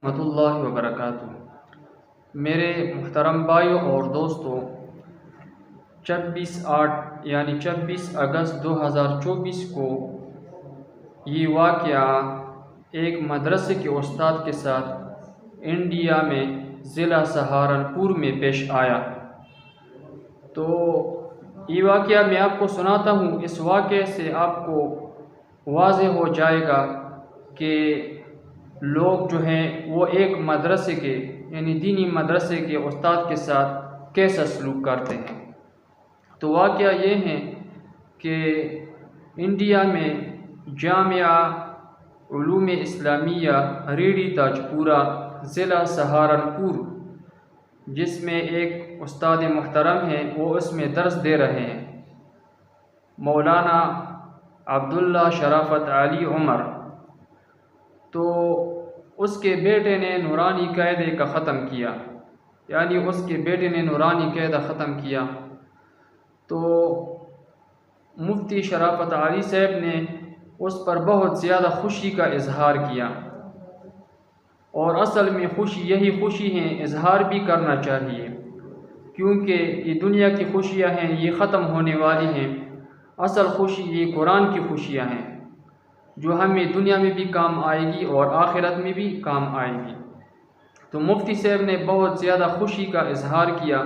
ورحمۃ اللہ وبرکاتہ۔ میرے محترم بھائیوں اور دوستوں، 26 اگست 2024 کو یہ واقعہ ایک مدرسے کے استاد کے ساتھ انڈیا میں ضلع سہارنپور میں پیش آیا۔ تو یہ واقعہ میں آپ کو سناتا ہوں۔ اس واقعے سے آپ کو واضح ہو جائے گا کہ لوگ جو ہیں وہ ایک مدرسے کے یعنی دینی مدرسے کے استاد کے ساتھ کیسا سلوک کرتے ہیں۔ تو واقعہ یہ ہے کہ انڈیا میں جامعہ علوم اسلامیہ ریڈی تاجپورہ ضلع سہارنپور، جس میں ایک استاد محترم ہیں، وہ اس میں درس دے رہے ہیں، مولانا عبداللہ شرافت علی عمر۔ تو اس کے بیٹے نے نورانی قاعدے کا ختم کیا، یعنی اس کے بیٹے نے نورانی قاعدہ ختم کیا۔ تو مفتی شرافت علی صاحب نے اس پر بہت زیادہ خوشی کا اظہار کیا، اور اصل میں یہی خوشی ہے، اظہار بھی کرنا چاہیے، کیونکہ یہ دنیا کی خوشیاں ہیں، یہ ختم ہونے والی ہیں۔ اصل خوشی یہ قرآن کی خوشیاں ہیں، جو ہمیں دنیا میں بھی کام آئے گی اور آخرت میں بھی کام آئے گی۔ تو مفتی صاحب نے بہت زیادہ خوشی کا اظہار کیا،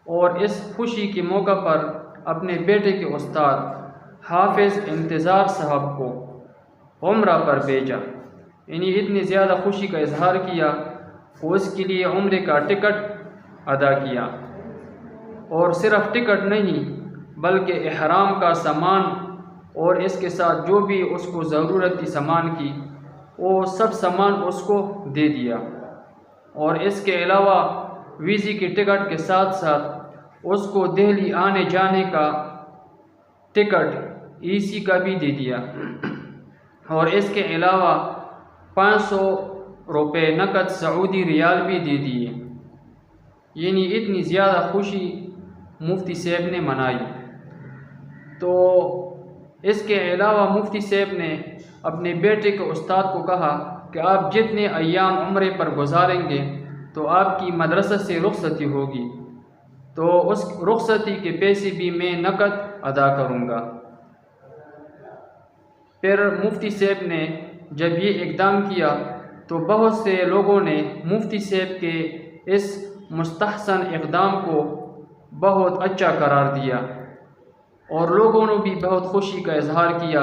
اور اس خوشی کے موقع پر اپنے بیٹے کے استاد حافظ انتظار صاحب کو عمرہ پر بھیجا، یعنی اتنی زیادہ خوشی کا اظہار کیا وہ اس کے لیے عمرے کا ٹکٹ ادا کیا، اور صرف ٹکٹ نہیں بلکہ احرام کا سامان اور اس کے ساتھ جو بھی اس کو ضرورت تھی سامان کی، وہ سب سامان اس کو دے دیا، اور اس کے علاوہ ویزے کی ٹکٹ کے ساتھ ساتھ اس کو دہلی آنے جانے کا ٹکٹ AC کا بھی دے دیا، اور اس کے علاوہ 500 روپے نقد سعودی ریال بھی دے دیے۔ یعنی اتنی زیادہ خوشی مفتی صاحب نے منائی۔ تو اس کے علاوہ مفتی صاحب نے اپنے بیٹے کے استاد کو کہا کہ آپ جتنے ایام عمرے پر گزاریں گے تو آپ کی مدرسہ سے رخصتی ہوگی، تو اس رخصتی کے پیسے بھی میں نقد ادا کروں گا۔ پھر مفتی صاحب نے جب یہ اقدام کیا تو بہت سے لوگوں نے مفتی صاحب کے اس مستحسن اقدام کو بہت اچھا قرار دیا، اور لوگوں نے بھی بہت خوشی کا اظہار کیا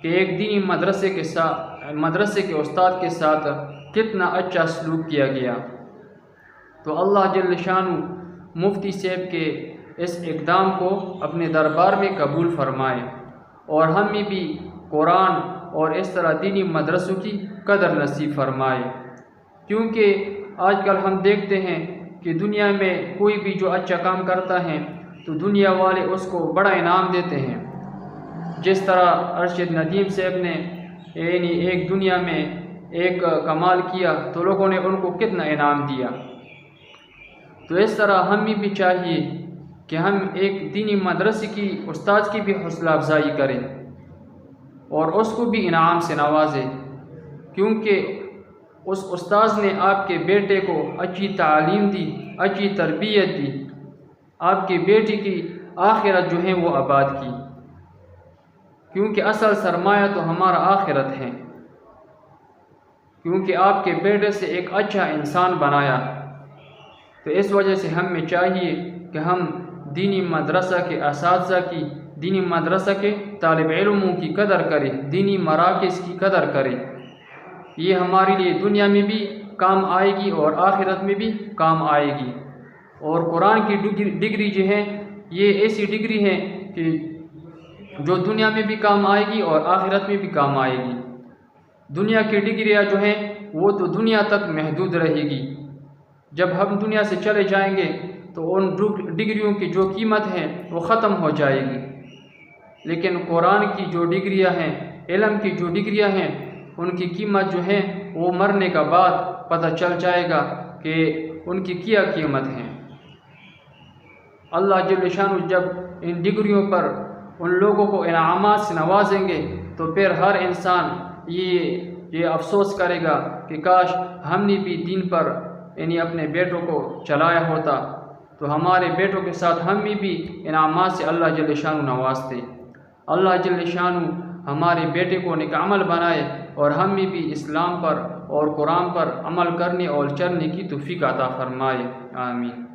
کہ ایک دینی مدرسے کے استاد کے ساتھ کتنا اچھا سلوک کیا گیا۔ تو اللہ جل شانہ مفتی صاحب کے اس اقدام کو اپنے دربار میں قبول فرمائے، اور ہمیں بھی قرآن اور اس طرح دینی مدرسوں کی قدر نصیب فرمائے، کیونکہ آج کل ہم دیکھتے ہیں کہ دنیا میں کوئی بھی جو اچھا کام کرتا ہے تو دنیا والے اس کو بڑا انعام دیتے ہیں۔ جس طرح ارشد ندیم صاحب نے یعنی ایک دنیا میں ایک کمال کیا تو لوگوں نے ان کو کتنا انعام دیا۔ تو اس طرح ہمیں بھی چاہیے کہ ہم ایک دینی مدرسے کی استاد کی بھی حوصلہ افزائی کریں اور اس کو بھی انعام سے نوازیں، کیونکہ اس استاذ نے آپ کے بیٹے کو اچھی تعلیم دی، اچھی تربیت دی، آپ کے بیٹے کی آخرت جو ہے وہ آباد کی، کیونکہ اصل سرمایہ تو ہمارا آخرت ہے، کیونکہ آپ کے بیٹے سے ایک اچھا انسان بنایا۔ تو اس وجہ سے ہمیں چاہیے کہ ہم دینی مدرسہ کے اساتذہ کی، دینی مدرسہ کے طالب علموں کی قدر کریں، دینی مراکز کی قدر کریں۔ یہ ہمارے لیے دنیا میں بھی کام آئے گی اور آخرت میں بھی کام آئے گی۔ اور قرآن کی ڈگری جو ہے یہ ایسی ڈگری ہے کہ جو دنیا میں بھی کام آئے گی اور آخرت میں بھی کام آئے گی۔ دنیا کی ڈگریاں جو ہیں وہ تو دنیا تک محدود رہے گی، جب ہم دنیا سے چلے جائیں گے تو ان ڈگریوں کی جو قیمت ہے وہ ختم ہو جائے گی، لیکن قرآن کی جو ڈگریاں ہیں، علم کی جو ڈگریاں ہیں، ان کی قیمت جو ہے وہ مرنے کا بعد پتہ چل جائے گا کہ ان کی کیا قیمت ہے۔ اللہ جل شانہ جب ان ڈگریوں پر ان لوگوں کو انعامات سے نوازیں گے تو پھر ہر انسان یہ یہ افسوس کرے گا کہ کاش ہم نے بھی دین پر یعنی اپنے بیٹوں کو چلایا ہوتا تو ہمارے بیٹوں کے ساتھ ہم بھی انعامات سے اللہ جل شانہ نوازتے۔ اللہ جل شانہ ہمارے بیٹے کو نیک عمل بنائے اور ہم بھی اسلام پر اور قرآن پر عمل کرنے اور چلنے کی توفیق عطا فرمائے، آمین۔